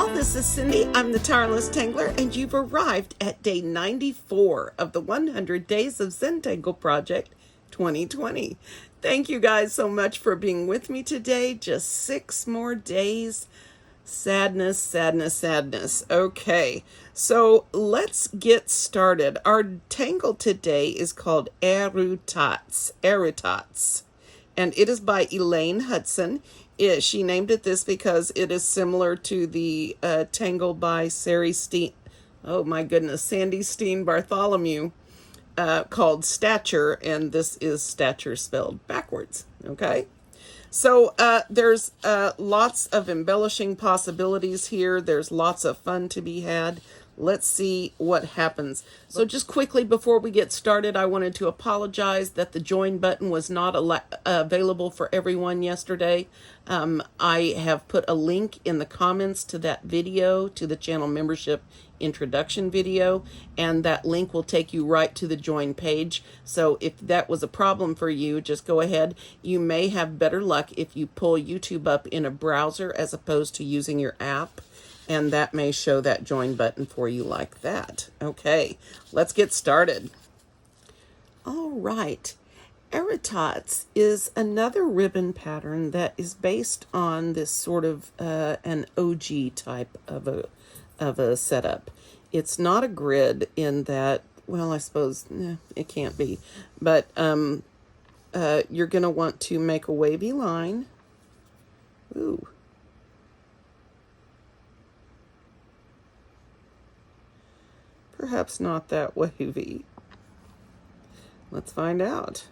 y'all, this is Cindy. I'm the Tireless Tangler, and you've arrived at day 94 of the 100 Days of Zentangle Project 2020. Thank you guys so much for being with me today. Just 6 more days. Sadness, sadness, sadness. Okay, so let's get started. Our tangle today is called RUTATS, and it is by Elaine Hudson. She named it this because it is similar to the tangle by Sandy Steen Bartholomew called Stature, and this is Stature spelled backwards. Okay, so there's lots of embellishing possibilities here. There's lots of fun to be had. Let's see what happens. So just quickly before we get started, I wanted to apologize that the join button was not available for everyone yesterday. I have put a link in the comments to that video, to the channel membership introduction video, and that link will take you right to the join page. So if that was a problem for you, just go ahead. You may have better luck if you pull YouTube up in a browser as opposed to using your app, and that may show that join button for you like that. Okay, let's get started. All right. RUTATS is another ribbon pattern that is based on this sort of an OG type of a setup. It's not a grid in that, well, I suppose it can't be, but you're going to want to make a wavy line. Ooh. Perhaps not that wavy. Let's find out.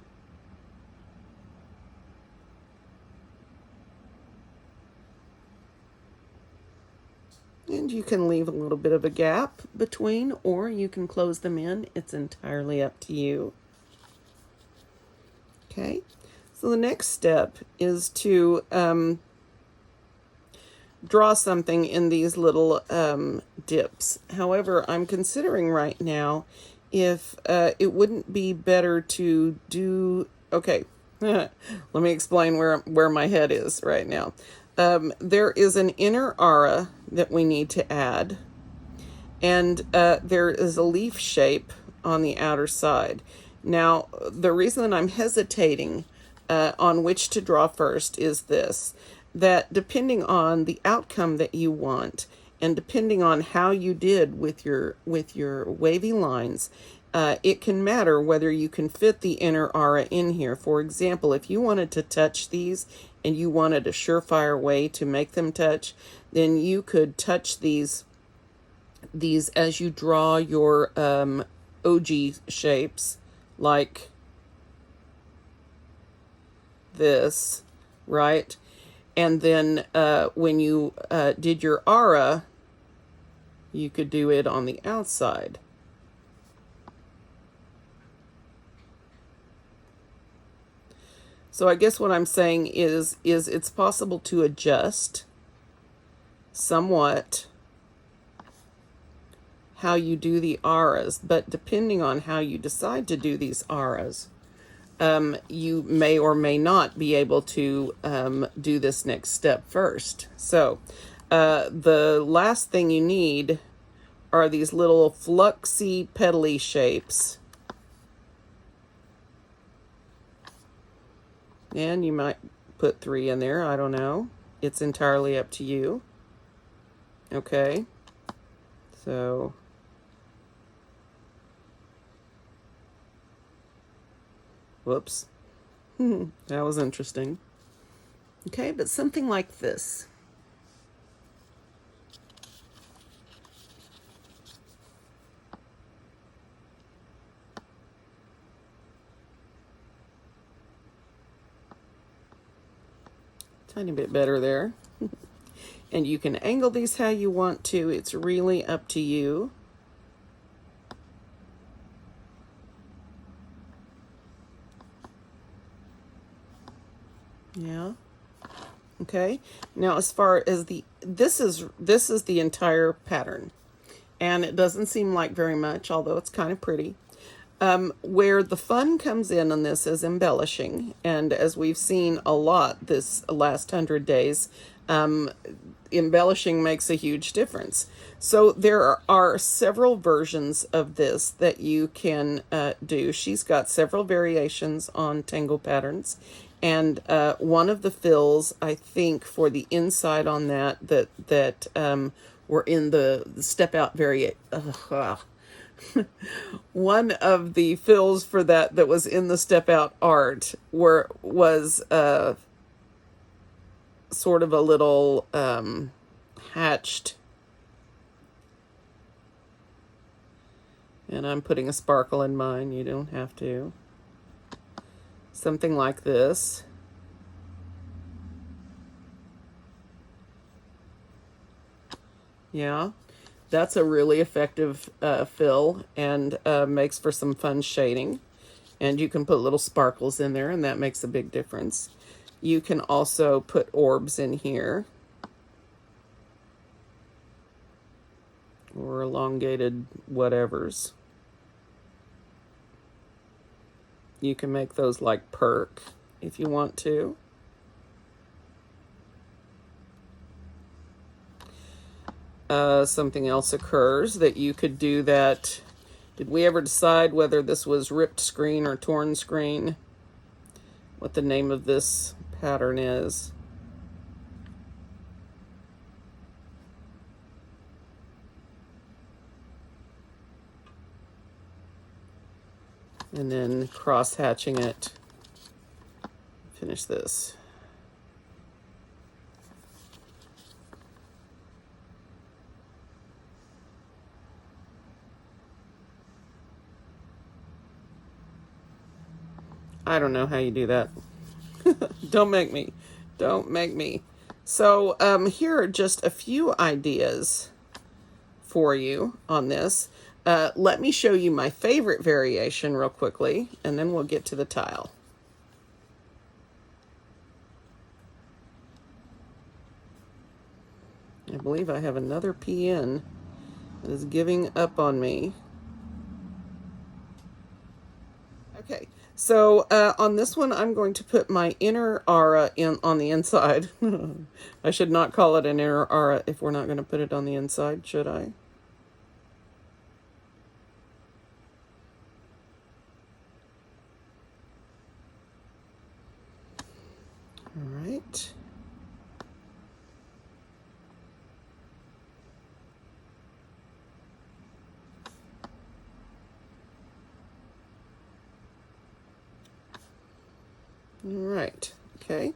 And you can leave a little bit of a gap between, or you can close them in. It's entirely up to you. Okay, so the next step is to draw something in these little dips. However, I'm considering right now if it wouldn't be better to do, okay, let me explain where my head is right now. There is an inner aura that we need to add, and there is a leaf shape on the outer side. Now, the reason that I'm hesitating on which to draw first is this, that depending on the outcome that you want, and depending on how you did with your wavy lines, it can matter whether you can fit the inner aura in here. For example, if you wanted to touch these and you wanted a surefire way to make them touch, then you could touch these as you draw your OG shapes, like this, right? And then when you did your aura, you could do it on the outside. So I guess what I'm saying is it's possible to adjust somewhat how you do the auras, but depending on how you decide to do these auras, you may or may not be able to do this next step first. So the last thing you need are these little Flexi petally shapes. And you might put 3 in there, I don't know. It's entirely up to you. Okay, so whoops. That was interesting. Okay, but something like this. Tiny bit better there. And you can angle these how you want to. It's really up to you. Yeah. Okay. Now, as far as this is the entire pattern, and it doesn't seem like very much, although it's kind of pretty. Where the fun comes in on this is embellishing, and as we've seen a lot this last 100 days, embellishing makes a huge difference. So there are several versions of this that you can do. She's got several variations on Tangle Patterns, and one of the fills, I think, for the inside on that were in the step out variation. One of the fills for that was in the step out art was sort of a little hatched, and I'm putting a sparkle in mine. You don't have to. Something like this. Yeah, that's a really effective fill, and makes for some fun shading. And you can put little sparkles in there, and that makes a big difference. You can also put orbs in here, or elongated whatevers. You can make those like perk if you want to. Something else occurs that you could do that. Did we ever decide whether this was ripped screen or torn screen? What the name of this pattern is? And then cross hatching it. Finish this. I don't know how you do that. Don't make me. Don't make me. So here are just a few ideas for you on this. Let me show you my favorite variation real quickly, and then we'll get to the tile. I believe I have another PN that is giving up on me. Okay, so on this one, I'm going to put my inner aura on the inside. I should not call it an inner aura if we're not going to put it on the inside, should I? All right. All right. Okay.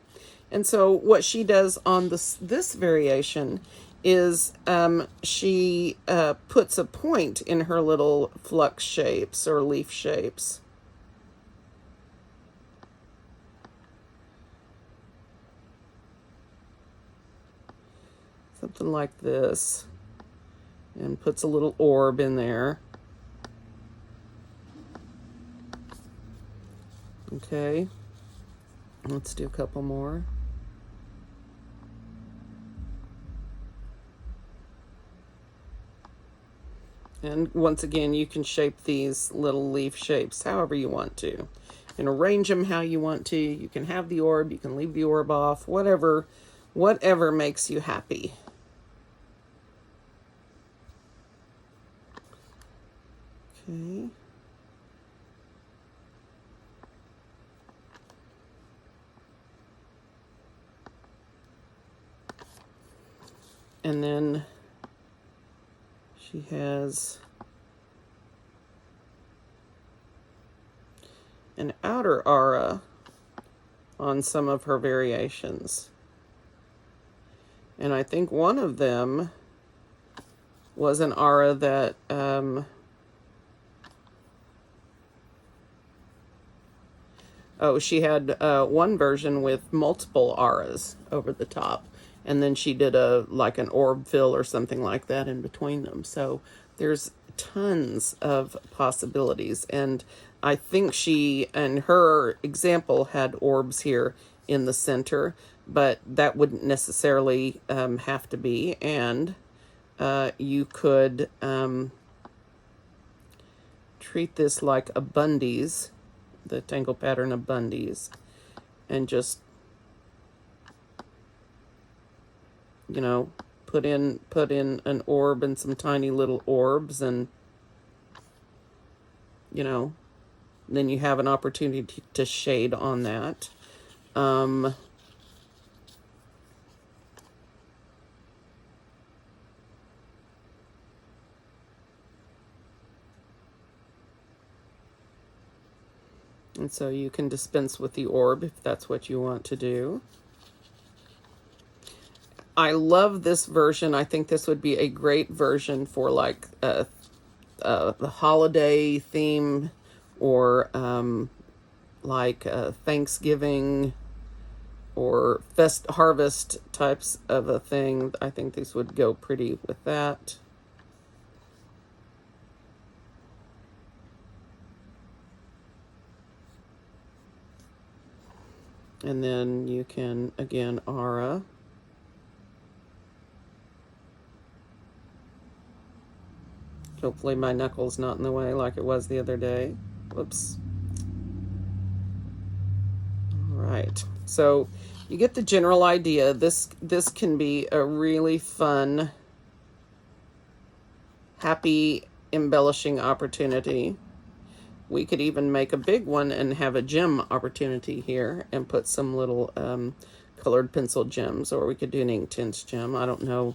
And so what she does on this variation is she puts a point in her little flux shapes or leaf shapes. Something like this, and puts a little orb in there. Okay, let's do a couple more. And once again, you can shape these little leaf shapes however you want to. You can arrange them how you want to. You can have the orb, you can leave the orb off, whatever makes you happy. Okay. And then she has an outer aura on some of her variations. And I think one of them was an aura that she had one version with multiple auras over the top, and then she did like an orb fill or something like that in between them. So there's tons of possibilities, and I think she and her example had orbs here in the center, but that wouldn't necessarily have to be. And you could treat this like a Bundy's, the tangle pattern of Bundy's, and just you know, put in an orb and some tiny little orbs, and, you know, then you have an opportunity to shade on that. And so you can dispense with the orb if that's what you want to do. I love this version. I think this would be a great version for like the holiday theme, or like Thanksgiving or harvest types of a thing. I think these would go pretty with that. And then you can, again, aura. Hopefully my knuckle's not in the way like it was the other day. Whoops. All right. So you get the general idea. This can be a really fun, happy embellishing opportunity. We could even make a big one and have a gem opportunity here and put some little colored pencil gems, or we could do an ink tints gem. I don't know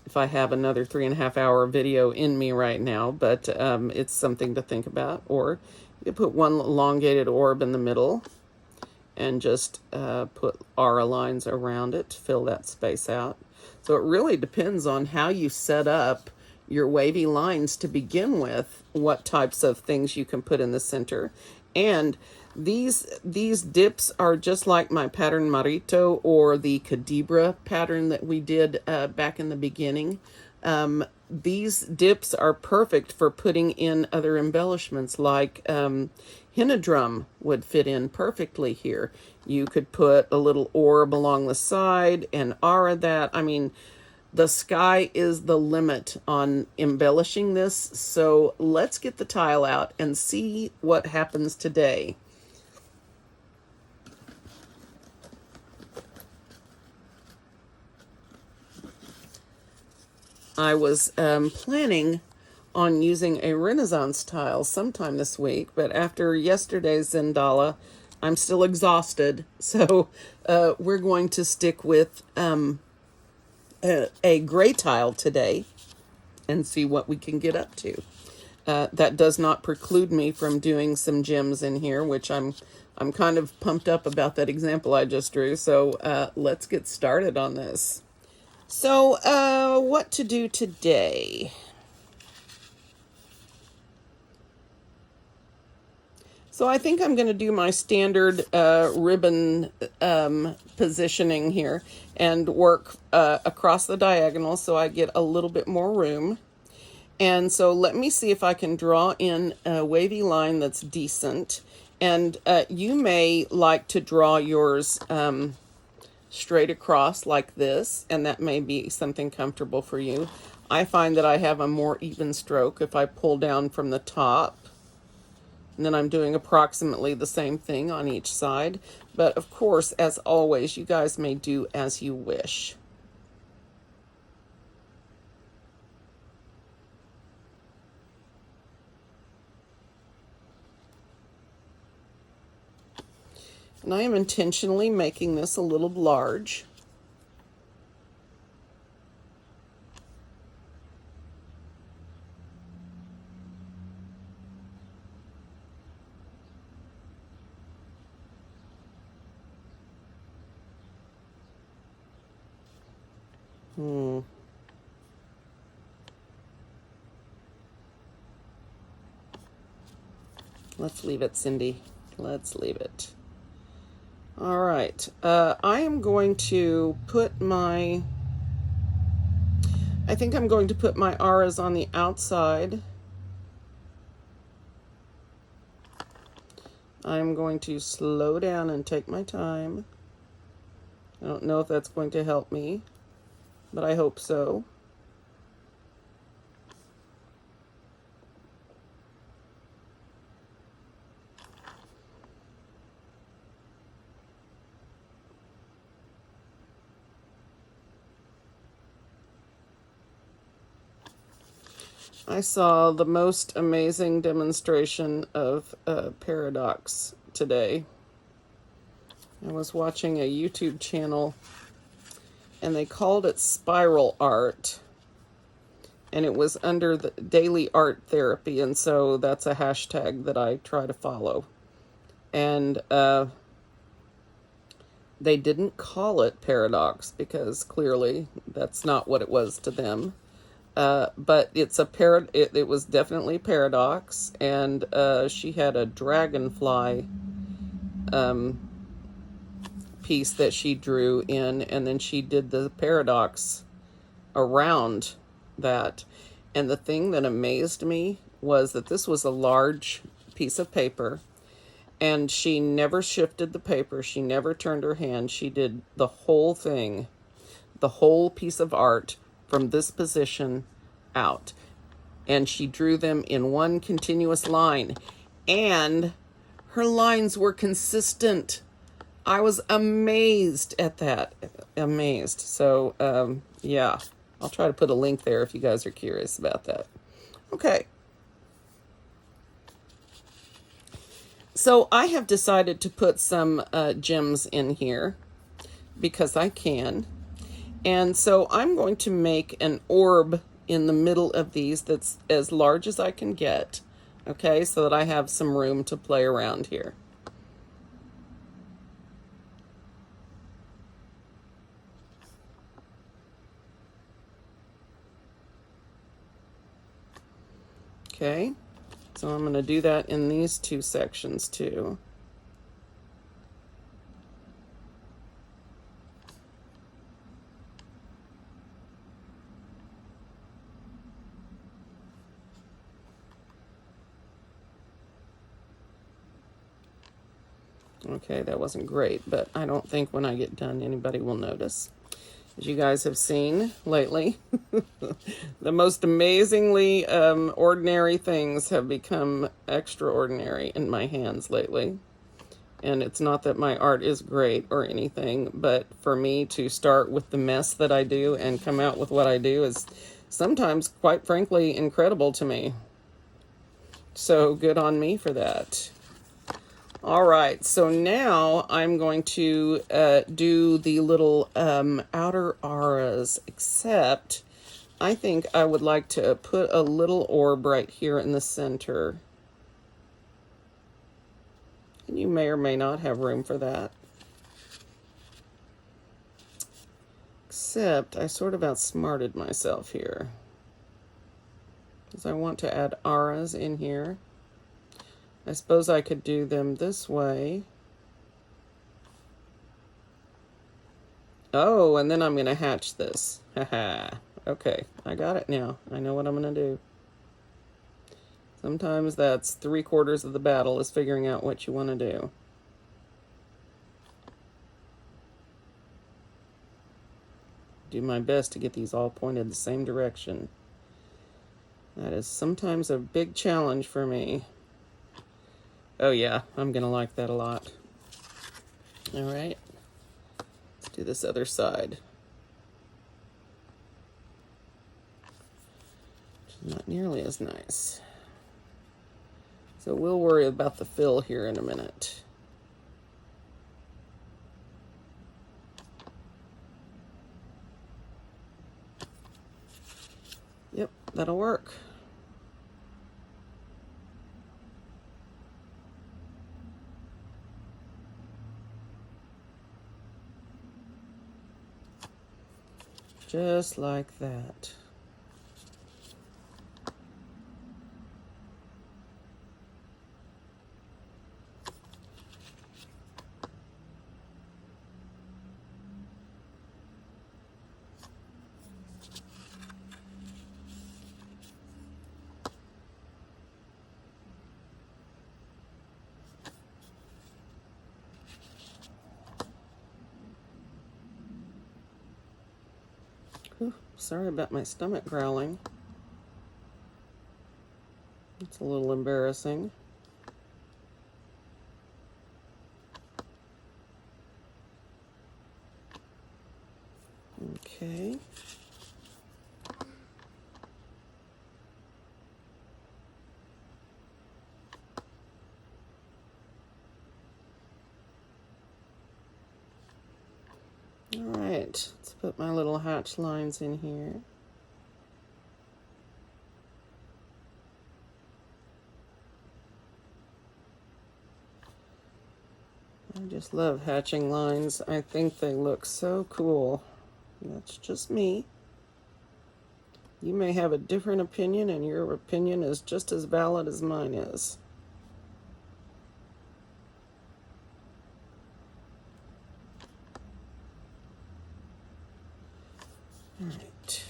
if I have another 3.5 hour video in me right now, but it's something to think about. Or you could put one elongated orb in the middle and just put aura lines around it to fill that space out. So it really depends on how you set up your wavy lines to begin with, what types of things you can put in the center. And these dips are just like my pattern Marito or the Cadibra pattern that we did back in the beginning. These dips are perfect for putting in other embellishments, like henna drum would fit in perfectly here. You could put a little orb along the side and aura that. I mean, the sky is the limit on embellishing this. So let's get the tile out and see what happens today. I was planning on using a Renaissance tile sometime this week, but after yesterday's Zentangle, I'm still exhausted. So we're going to stick with a gray tile today and see what we can get up to. That does not preclude me from doing some gems in here, which I'm kind of pumped up about that example I just drew. So let's get started on this. So what to do today? So I think I'm going to do my standard ribbon positioning here and work across the diagonal so I get a little bit more room. And so let me see if I can draw in a wavy line that's decent. And you may like to draw yours straight across like this, and that may be something comfortable for you. I find that I have a more even stroke if I pull down from the top. And then I'm doing approximately the same thing on each side. But of course, as always, you guys may do as you wish. And I am intentionally making this a little large. Let's leave it, Cindy. Let's leave it. All right. I am going to put my... I think I'm going to put my auras on the outside. I'm going to slow down and take my time. I don't know if that's going to help me, but I hope so. I saw the most amazing demonstration of paradox today. I was watching a YouTube channel and they called it spiral art. And it was under the daily art therapy, and so that's a hashtag that I try to follow. And they didn't call it paradox because clearly that's not what it was to them. But it's a it was definitely paradox, and she had a dragonfly piece that she drew in, and then she did the paradox around that. And the thing that amazed me was that this was a large piece of paper, and she never shifted the paper. She never turned her hand. She did the whole thing, the whole piece of art from this position out. And she drew them in one continuous line. And her lines were consistent. I was amazed at that. Amazed. So, yeah. I'll try to put a link there if you guys are curious about that. Okay. So I have decided to put some gems in here because I can. And so I'm going to make an orb in the middle of these that's as large as I can get. Okay, so that I have some room to play around here. Okay, so I'm going to do that in these two sections too. Okay, that wasn't great, but I don't think when I get done anybody will notice. As you guys have seen lately, the most amazingly ordinary things have become extraordinary in my hands lately. And it's not that my art is great or anything, but for me to start with the mess that I do and come out with what I do is sometimes, quite frankly, incredible to me. So good on me for that. All right, so now I'm going to do the little outer auras, except I think I would like to put a little orb right here in the center. And you may or may not have room for that. Except I sort of outsmarted myself here, because I want to add auras in here. I suppose I could do them this way. Oh, and then I'm going to hatch this. Haha. Okay, I got it now. I know what I'm going to do. Sometimes that's 3/4 of the battle, is figuring out what you want to do. Do my best to get these all pointed the same direction. That is sometimes a big challenge for me. Oh yeah, I'm going to like that a lot. All right. Let's do this other side. Not nearly as nice. So we'll worry about the fill here in a minute. Yep, that'll work. Just like that. Whew, sorry about my stomach growling. It's a little embarrassing. Okay. All right, let's put my little hatch lines in here. I just love hatching lines. I think they look so cool. That's just me. You may have a different opinion, and your opinion is just as valid as mine is. All right.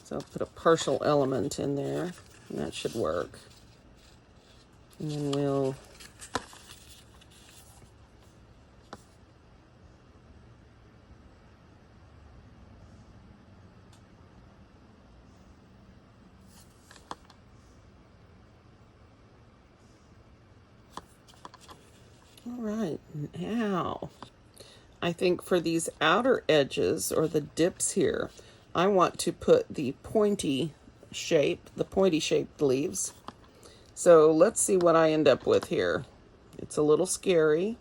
So I'll put a partial element in there, and that should work. And then we'll all right, now I think for these outer edges or the dips here, I want to put the pointy shaped leaves. So let's see what I end up with here. It's a little scary.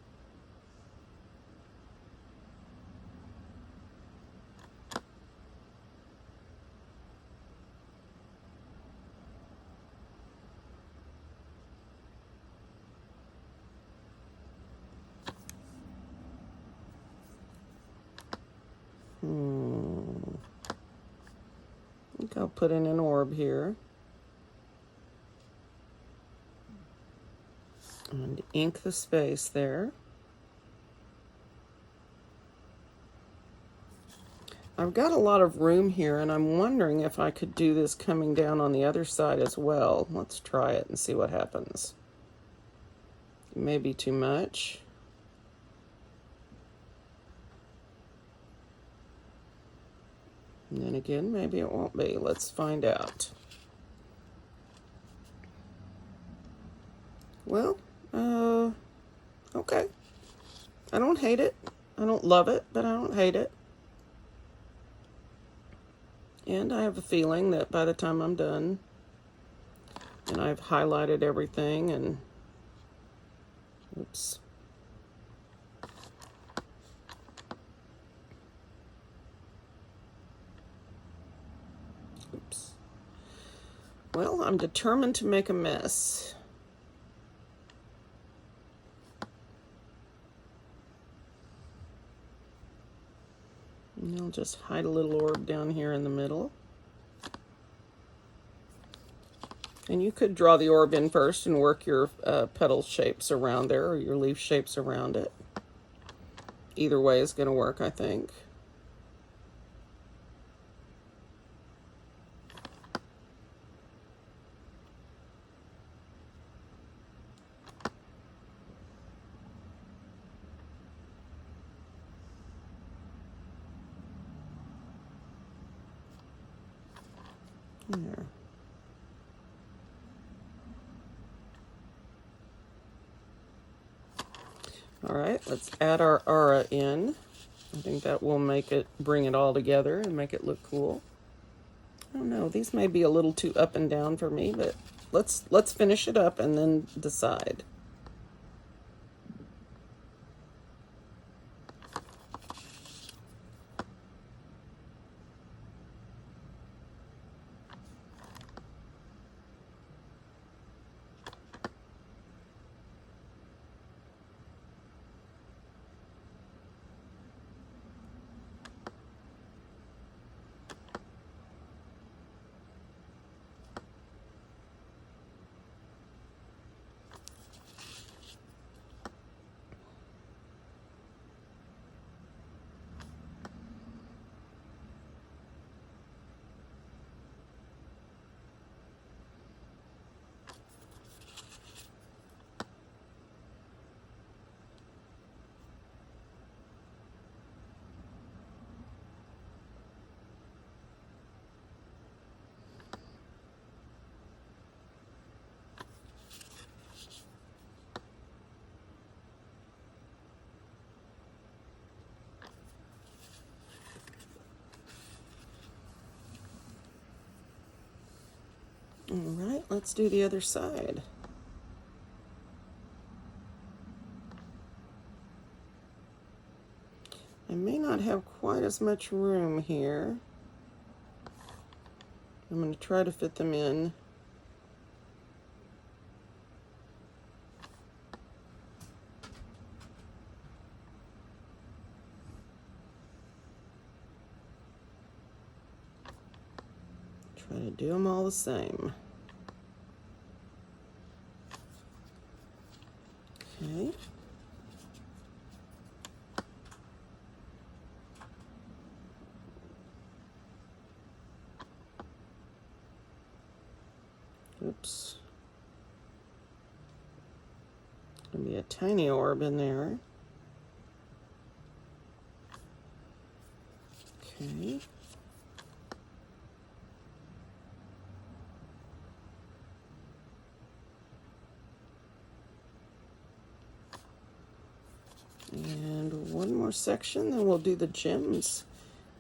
I think I'll put in an orb here. And ink the space there. I've got a lot of room here, and I'm wondering if I could do this coming down on the other side as well. Let's try it and see what happens. Maybe too much. And then again, maybe it won't be. Let's find out. Well, okay. I don't hate it. I don't love it, but I don't hate it. And I have a feeling that by the time I'm done, and I've highlighted everything, and oops. Oops. Well, I'm determined to make a mess. And I'll just hide a little orb down here in the middle. And you could draw the orb in first and work your petal shapes around there, or your leaf shapes around it. Either way is going to work, I think. There. All right, let's add our aura in. I think that will make it, bring it all together and make it look cool. I don't know, these may be a little too up and down for me, but let's finish it up and then decide. let's do the other side. I may not have quite as much room here. I'm going to try to fit them in. Try to do them all the same. Okay. Oops. There'll be a tiny orb in there. Okay. And one more section, then we'll do the gems,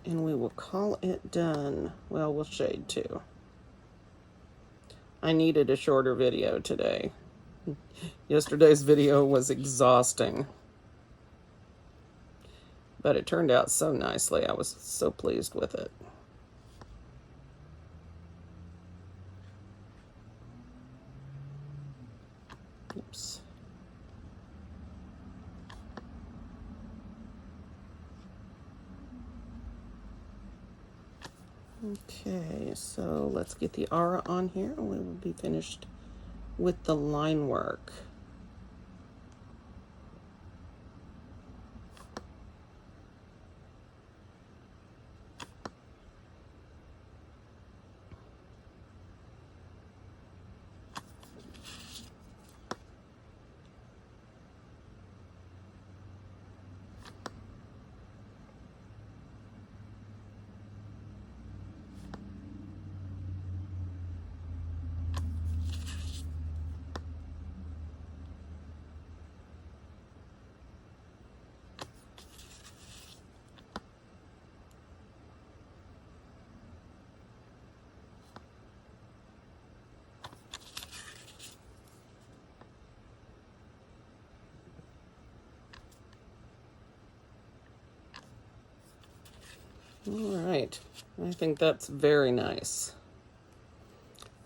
and we will call it done. Well, we'll shade too. I needed a shorter video today. Yesterday's video was exhausting, but it turned out so nicely. I was so pleased with it. Oops. Okay, so let's get the aura on here and we will be finished with the line work. All right, I think that's very nice.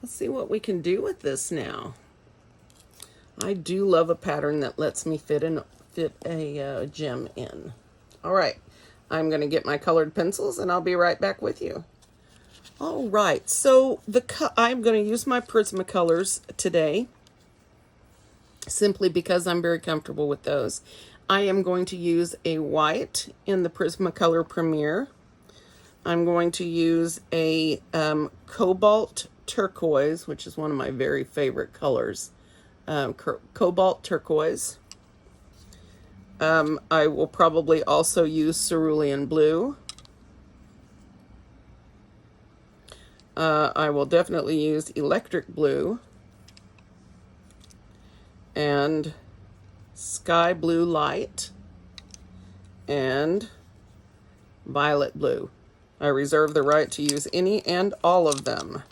Let's see what we can do with this now. I do love a pattern that lets me fit a gem in. All right, I'm going to get my colored pencils and I'll be right back with you. All right, so I'm going to use my Prismacolors today, simply because I'm very comfortable with those. I am going to use a white in the Prismacolor Premier. I'm going to use a cobalt turquoise, which is one of my very favorite colors. Cobalt turquoise. I will probably also use cerulean blue. I will definitely use electric blue and sky blue light and violet blue. I reserve the right to use any and all of them.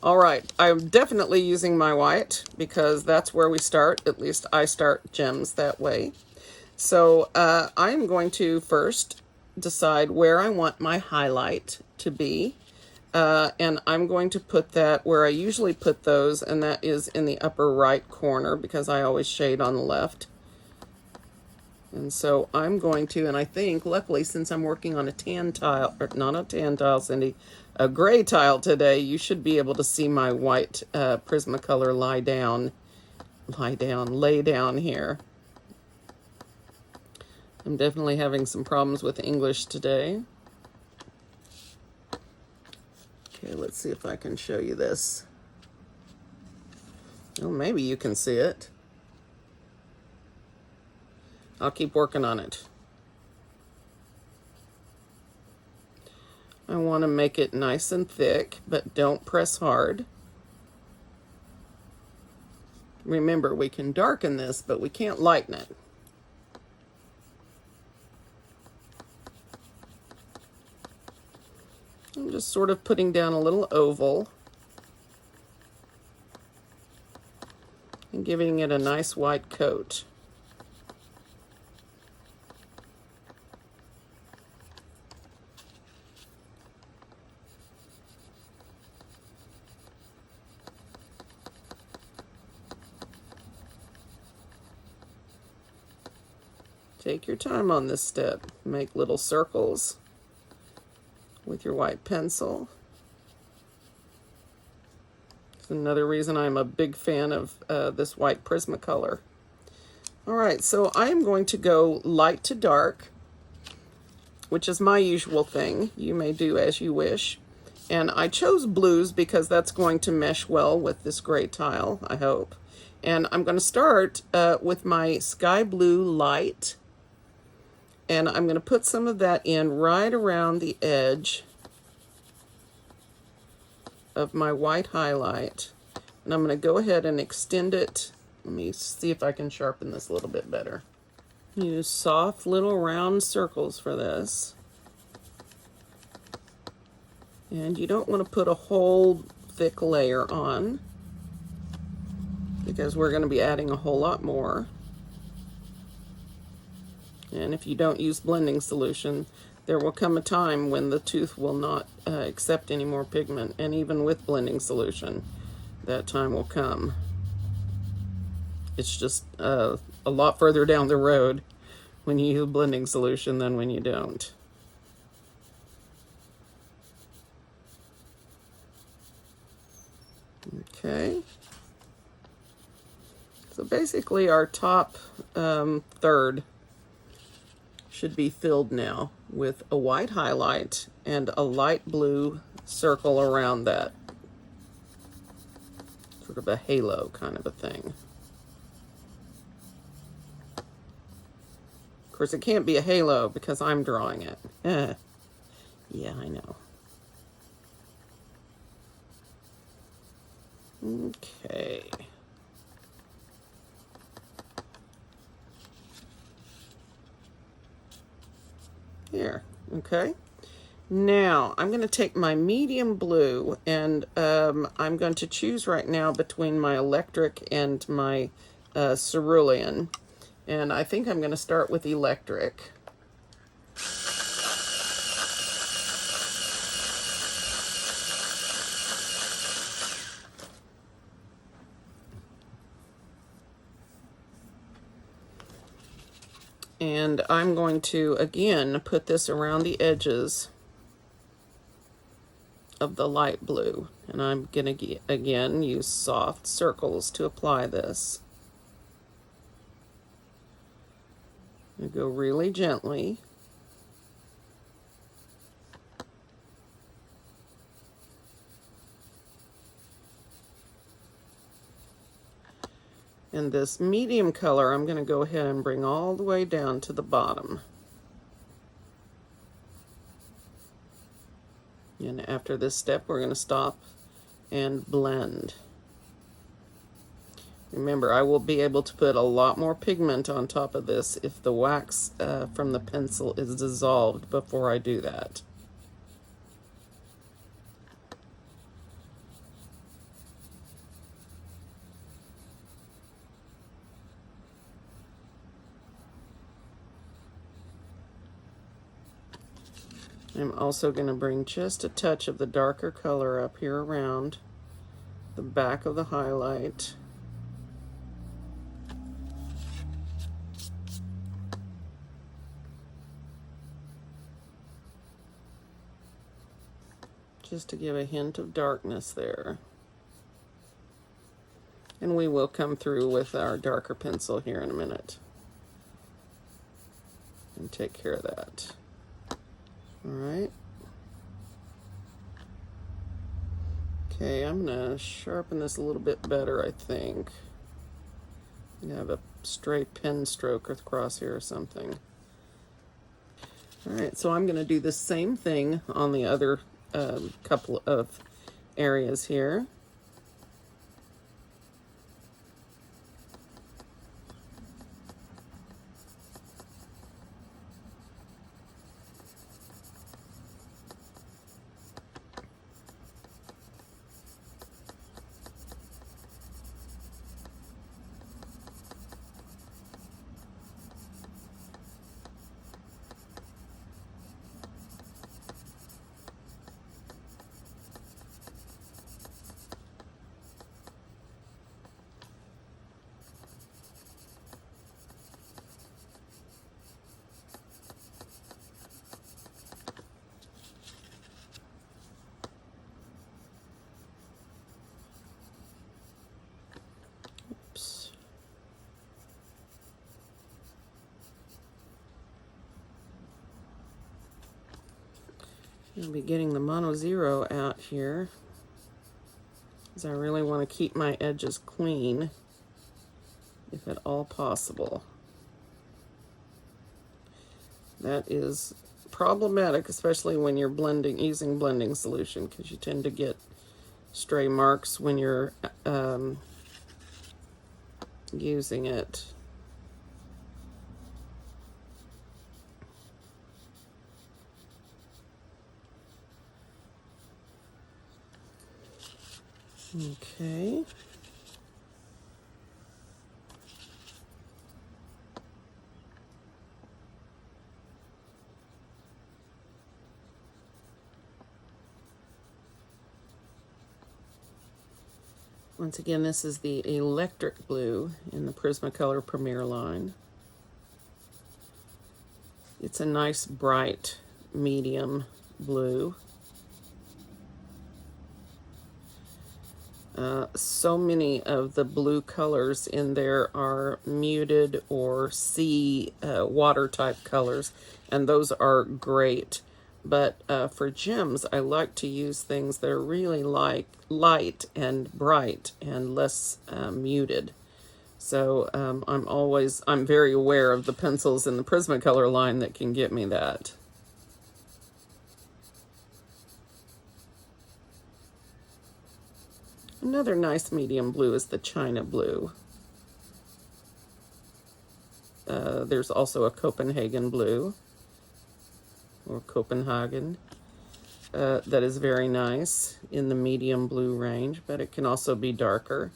All right, I'm definitely using my white because that's where we start. At least I start gems that way. So I'm going to first decide where I want my highlight to be. And I'm going to put that where I usually put those, and that is in the upper right corner because I always shade on the left. And so I'm going to, and I think, luckily, since I'm working on a tan tile, or not a tan tile, Cindy, a gray tile today, you should be able to see my white Prismacolor lay down here. I'm definitely having some problems with English today. Okay, let's see if I can show you this. Oh, maybe you can see it. I'll keep working on it. I want to make it nice and thick, but don't press hard. Remember, we can darken this, but we can't lighten it. I'm just sort of putting down a little oval. and giving it a nice white coat. Take your time on this step. Make little circles with your white pencil. It's another reason I'm a big fan of this white Prismacolor. All right, so I am going to go light to dark, which is my usual thing. You may do as you wish. And I chose blues because that's going to mesh well with this gray tile, I hope. And I'm going to start with my sky blue light. And I'm going to put some of that in right around the edge of my white highlight. And I'm going to go ahead and extend it. Let me see if I can sharpen this a little bit better. Use soft little round circles for this. And you don't want to put a whole thick layer on, because we're going to be adding a whole lot more. And if you don't use blending solution, there will come a time when the tooth will not accept any more pigment. And even with blending solution, that time will come. It's just a lot further down the road when you use blending solution than when you don't. Okay. So basically our top third should be filled now with a white highlight and a light blue circle around that. Sort of a halo kind of a thing. Of course, it can't be a halo because I'm drawing it. Yeah, I know. Okay. Here, okay. Now, I'm going to take my medium blue, and I'm going to choose right now between my electric and my cerulean. And I think I'm going to start with electric. And I'm going to, again, put this around the edges of the light blue. And I'm going to, again, use soft circles to apply this. I go really gently. And this medium color, I'm going to go ahead and bring all the way down to the bottom. And after this step, we're going to stop and blend. Remember, I will be able to put a lot more pigment on top of this if the wax from the pencil is dissolved before I do that. I'm also going to bring just a touch of the darker color up here around the back of the highlight. Just to give a hint of darkness there. And we will come through with our darker pencil here in a minute and take care of that. All right. Okay, I'm gonna sharpen this a little bit better, I think. I'm gonna have a straight pen stroke across here or something. All right, so I'm gonna do the same thing on the other couple of areas here. I'll be getting the mono zero out here, because I really want to keep my edges clean, if at all possible. That is problematic, especially when you're blending, using blending solution, because you tend to get stray marks when you're using it. Okay. Once again, this is the electric blue in the Prismacolor Premier line. It's a nice bright medium blue. So many of the blue colors in there are muted or sea water type colors, and those are great. But for gems, I like to use things that are really light and bright and less muted. So I'm very aware of the pencils in the Prismacolor line that can get me that. Another nice medium blue is the China blue. There's also a Copenhagen blue, or Copenhagen, that is very nice in the medium blue range, but it can also be darker.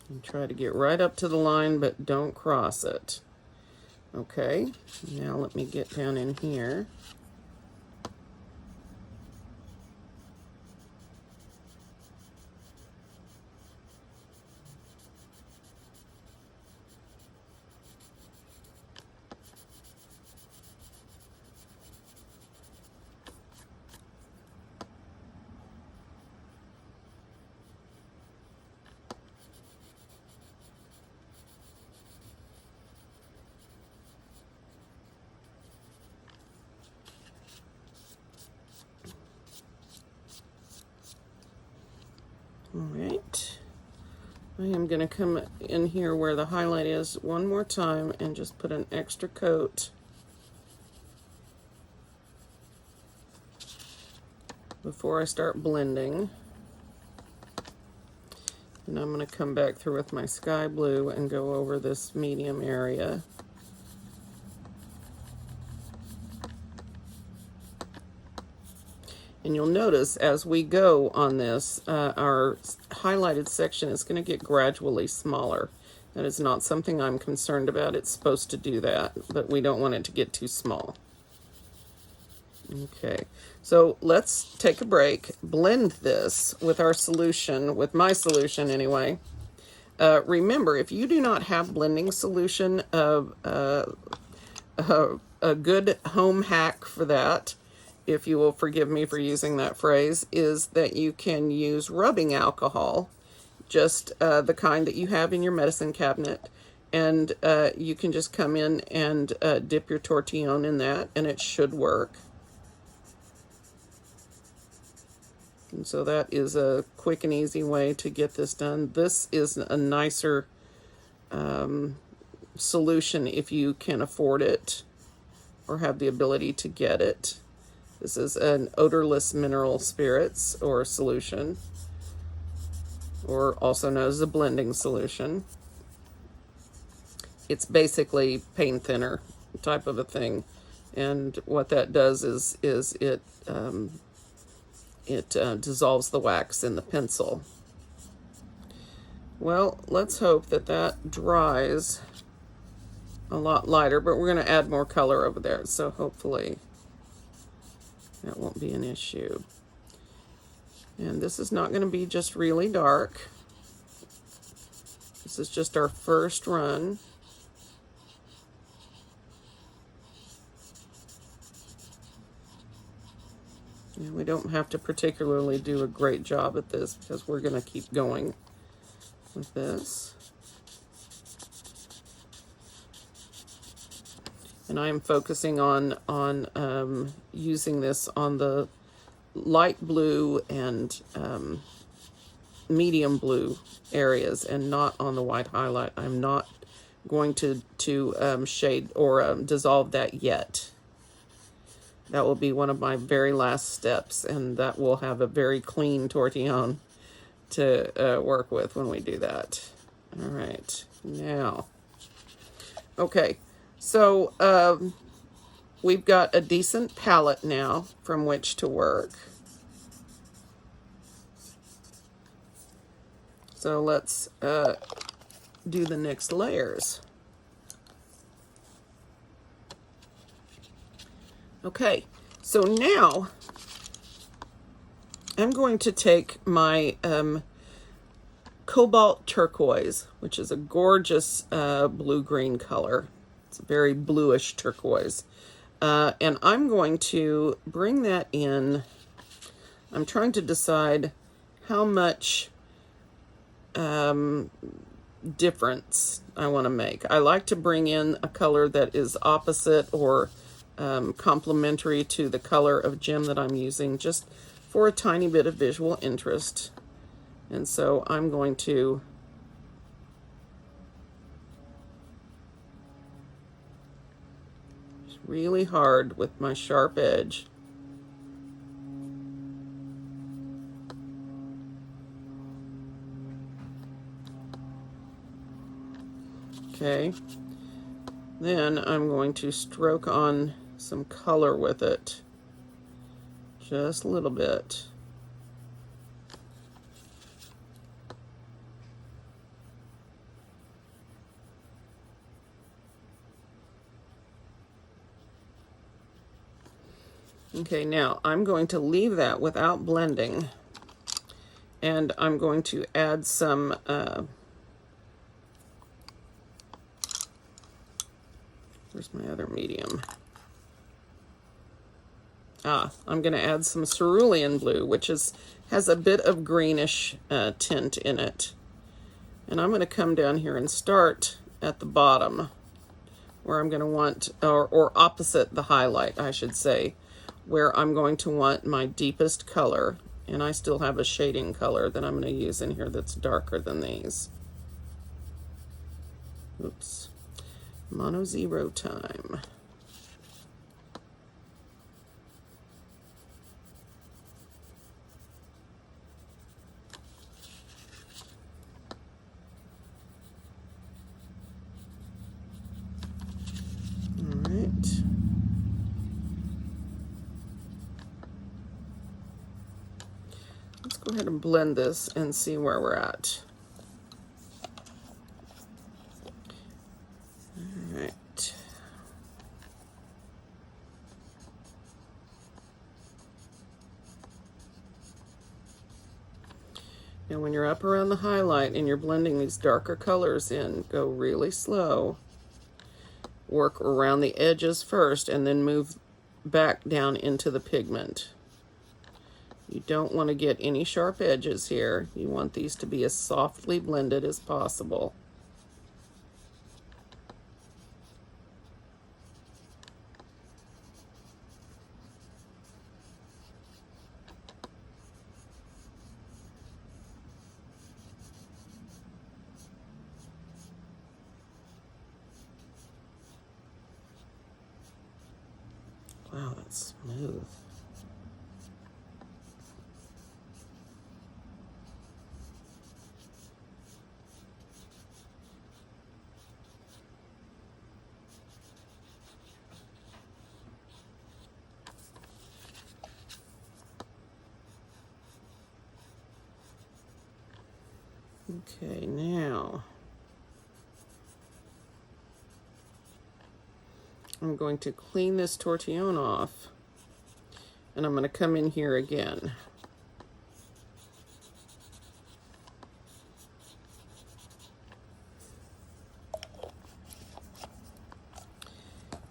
And try to get right up to the line, but don't cross it. Okay, now let me get down in here. All right, I am going to come in here where the highlight is one more time and just put an extra coat before I start blending. And I'm going to come back through with my sky blue and go over this medium area. And you'll notice as we go on this, our highlighted section is going to get gradually smaller. That is not something I'm concerned about. It's supposed to do that, but we don't want it to get too small. Okay, so let's take a break, blend this with our solution, with my solution anyway. Remember, if you do not have blending solution, a good home hack for that, if you will forgive me for using that phrase, is that you can use rubbing alcohol, just the kind that you have in your medicine cabinet, and you can just come in and dip your tortillon in that, and it should work. And so that is a quick and easy way to get this done. This is a nicer solution if you can afford it or have the ability to get it. This is an odorless mineral spirits or solution, or also known as a blending solution. It's basically paint thinner type of a thing, and what that does is it dissolves the wax in the pencil. Well, let's hope that that dries a lot lighter, but we're going to add more color over there, so hopefully that won't be an issue. And this is not going to be just really dark. This is just our first run. And we don't have to particularly do a great job at this because we're going to keep going with this. And I am focusing on using this on the light blue and medium blue areas and not on the white highlight. I'm not going to shade or dissolve that yet. That will be one of my very last steps, and that will have a very clean tortillon to work with when we do that. All right, now, okay, so we've got a decent palette now from which to work. So let's do the next layers. Okay, so now I'm going to take my cobalt turquoise, which is a gorgeous blue-green color. It's a very bluish turquoise. And I'm going to bring that in. I'm trying to decide how much difference I want to make. I like to bring in a color that is opposite or complementary to the color of gem that I'm using, just for a tiny bit of visual interest. And so I'm going to really hard with my sharp edge. Okay, then I'm going to stroke on some color with it, just a little bit. Okay, now I'm going to leave that without blending, and I'm going to add some where's my other medium? I'm going to add some cerulean blue, which has a bit of greenish tint in it. And I'm going to come down here and start at the bottom, where I'm going to want, or opposite the highlight, I should say, where I'm going to want my deepest color. And I still have a shading color that I'm going to use in here that's darker than these. Oops. Mono zero time. All right. Let's go ahead and blend this and see where we're at. All right. Now when you're up around the highlight and you're blending these darker colors in, go really slow. Work around the edges first and then move back down into the pigment. You don't want to get any sharp edges here. You want these to be as softly blended as possible. Wow, that's smooth. Okay, now I'm going to clean this tortillon off, and I'm going to come in here again.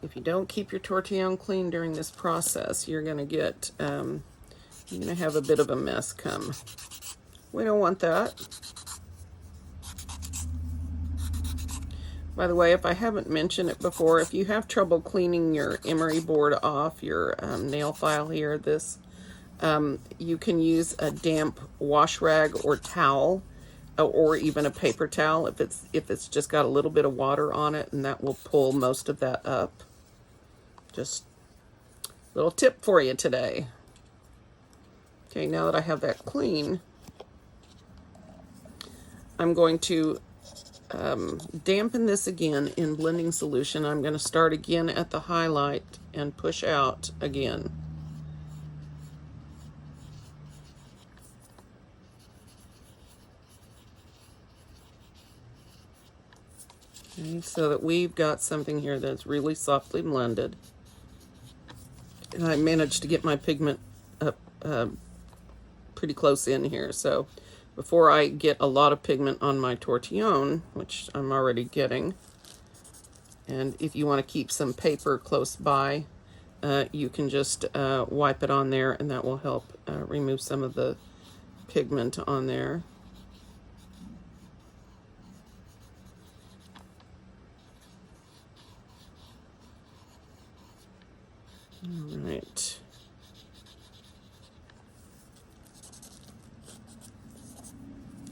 If you don't keep your tortillon clean during this process, you're going to get you're going to have a bit of a mess come. We don't want that. By the way, if I haven't mentioned it before, if you have trouble cleaning your emery board off your nail file here, you can use a damp wash rag or towel, or even a paper towel if it's just got a little bit of water on it, and that will pull most of that up. Just a little tip for you today. Okay, now that I have that clean, I'm going to dampen this again in blending solution. I'm going to start again at the highlight and push out again. Okay, so that we've got something here that's really softly blended. And I managed to get my pigment up pretty close in here, so before I get a lot of pigment on my tortillon, which I'm already getting, and if you want to keep some paper close by, you can just wipe it on there, and that will help remove some of the pigment on there. All right.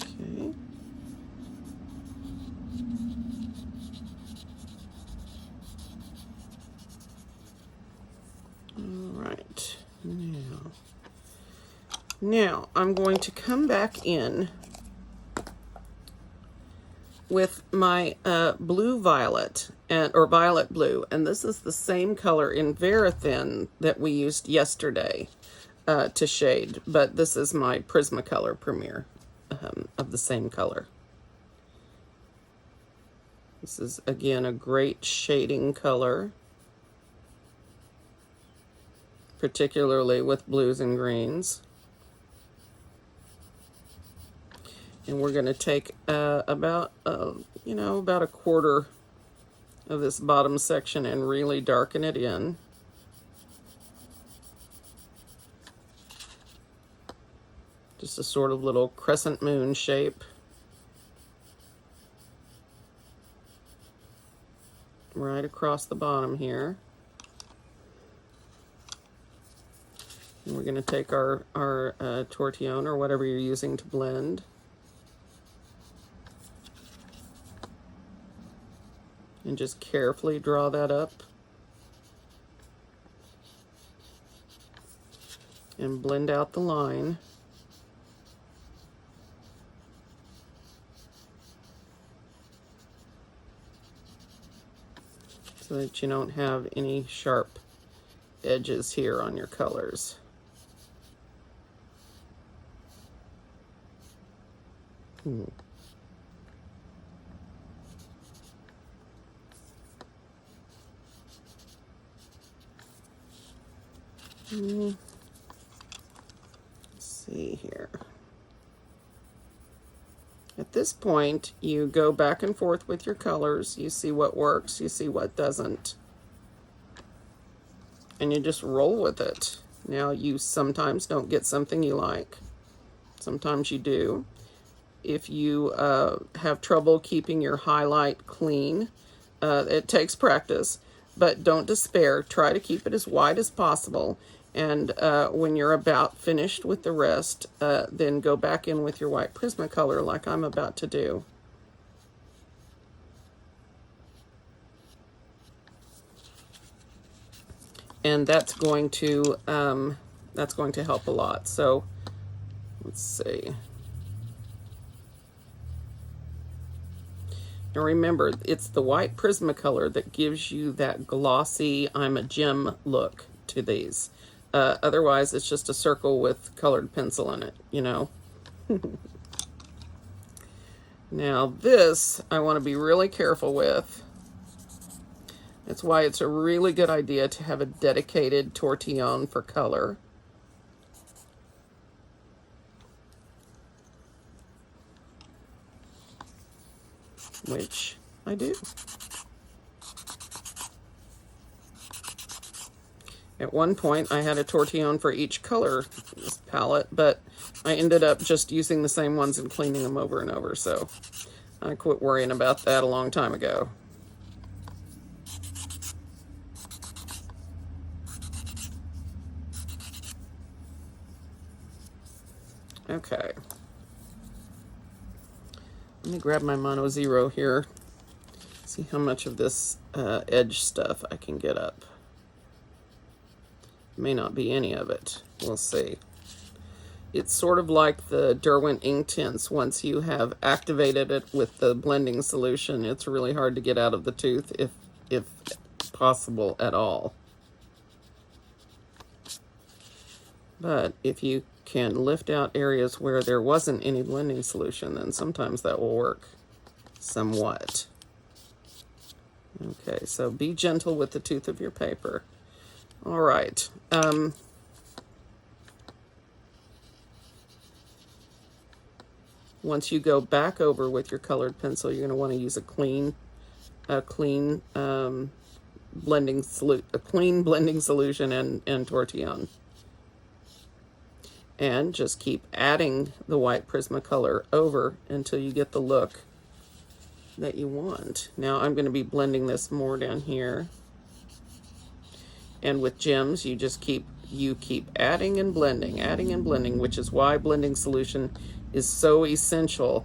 Okay. All right. Now I'm going to come back in with my blue violet, or violet blue, and this is the same color in Verithin that we used yesterday to shade, but this is my Prismacolor Premier of the same color. This is again a great shading color, particularly with blues and greens. And we're going to take about a quarter of this bottom section and really darken it in. Just a sort of little crescent moon shape. Right across the bottom here. And we're going to take our tortillon, or whatever you're using to blend, and just carefully draw that up and blend out the line. So that you don't have any sharp edges here on your colors. Let's see here. At this point, you go back and forth with your colors. You see what works, you see what doesn't, and you just roll with it. Now, you sometimes don't get something you like. Sometimes you do. If you have trouble keeping your highlight clean, it takes practice, but don't despair. Try to keep it as wide as possible. And when you're about finished with the rest, then go back in with your white Prismacolor like I'm about to do. And that's going to help a lot. So let's see. Now remember, it's the white Prismacolor that gives you that glossy, I'm a gem look to these. Otherwise, it's just a circle with colored pencil in it, you know. Now this, I want to be really careful with. That's why it's a really good idea to have a dedicated tortillon for color. Which I do. At one point, I had a tortillon for each color palette, but I ended up just using the same ones and cleaning them over and over, so I quit worrying about that a long time ago. Okay. Let me grab my Mono Zero here. See how much of this edge stuff I can get up. May not be any of it. We'll see. It's sort of like the Derwent ink tints. Once you have activated it with the blending solution, it's really hard to get out of the tooth, if possible at all. But if you can lift out areas where there wasn't any blending solution, then sometimes that will work somewhat. Okay, so be gentle with the tooth of your paper. All right. Once you go back over with your colored pencil, you're going to want to use a clean blending solution and tortillon. And just keep adding the white Prismacolor over until you get the look that you want. Now I'm going to be blending this more down here. And with gems, you keep adding and blending, which is why blending solution is so essential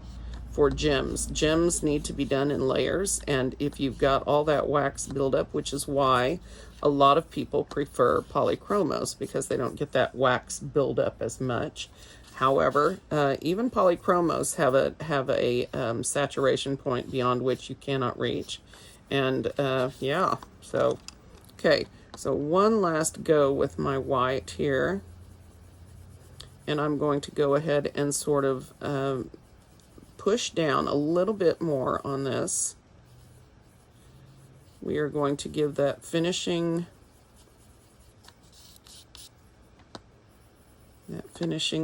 for gems. Gems need to be done in layers, and if you've got all that wax buildup, which is why a lot of people prefer polychromos, because they don't get that wax buildup as much. However, even polychromos have a saturation point beyond which you cannot reach. And yeah, so, okay. So one last go with my white here. And I'm going to go ahead and sort of push down a little bit more on this. We are going to give that finishing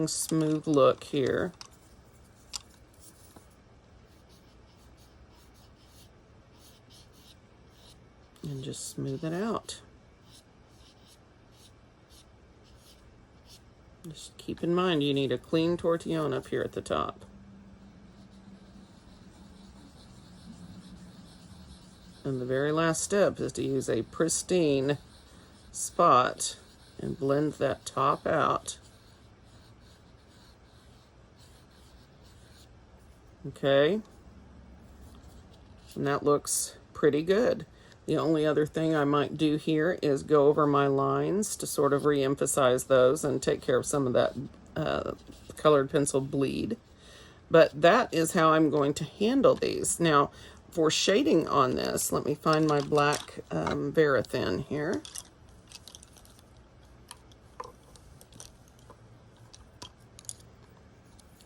smooth look here. And just smooth it out. Just keep in mind, you need a clean tortillon up here at the top. And the very last step is to use a pristine spot and blend that top out. Okay. And that looks pretty good. The only other thing I might do here is go over my lines to sort of re-emphasize those and take care of some of that colored pencil bleed. But that is how I'm going to handle these. Now, for shading on this, let me find my black Verithin here.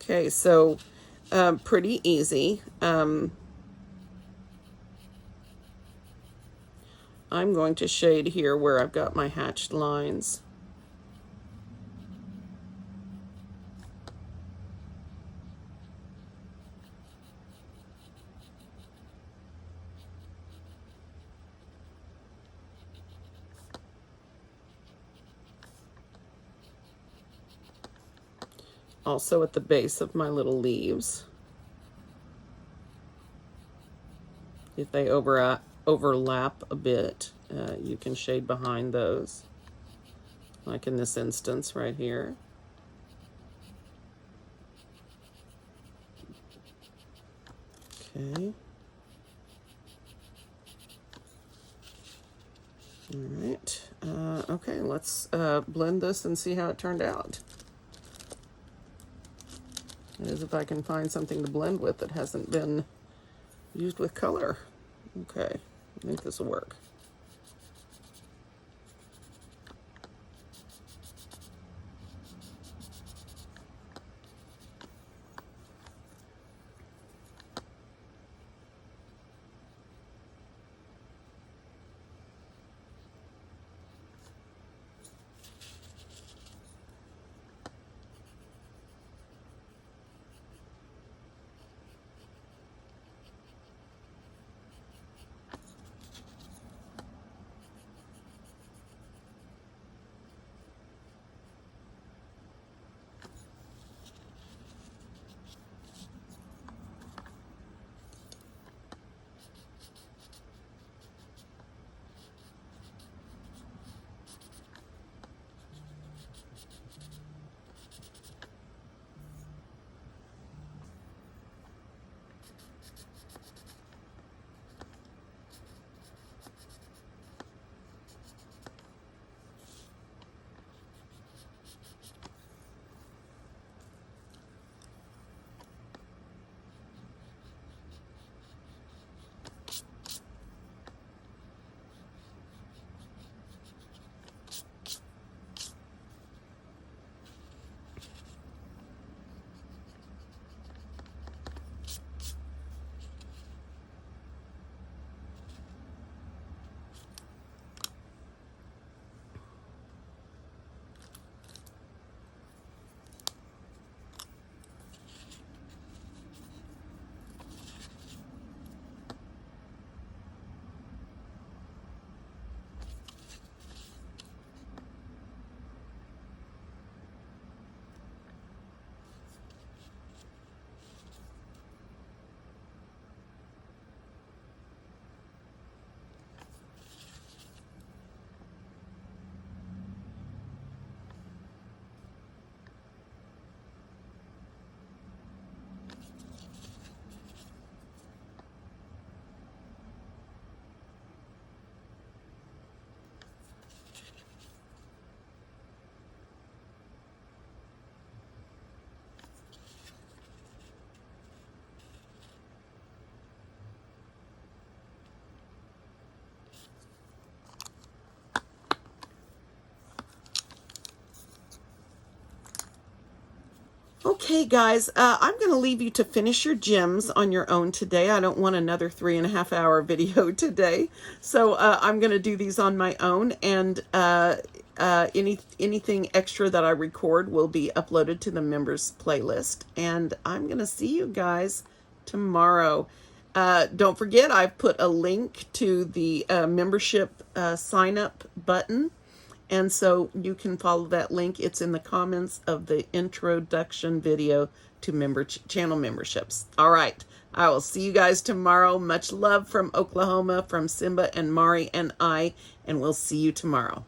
Okay, so pretty easy. I'm going to shade here where I've got my hatched lines. Also at the base of my little leaves. If they overlap a bit, you can shade behind those, like in this instance right here. Okay. All right. Okay, let's blend this and see how it turned out. That is, if I can find something to blend with that hasn't been used with color. Okay, I think this will work. Okay, guys, I'm going to leave you to finish your gems on your own today. I don't want another 3.5-hour video today. So I'm going to do these on my own, and anything extra that I record will be uploaded to the members playlist. And I'm going to see you guys tomorrow. Don't forget, I've put a link to the membership sign up button. And so you can follow that link. It's in the comments of the introduction video to channel memberships. All right. I will see you guys tomorrow. Much love from Oklahoma, from Simba and Mari and I, and we'll see you tomorrow.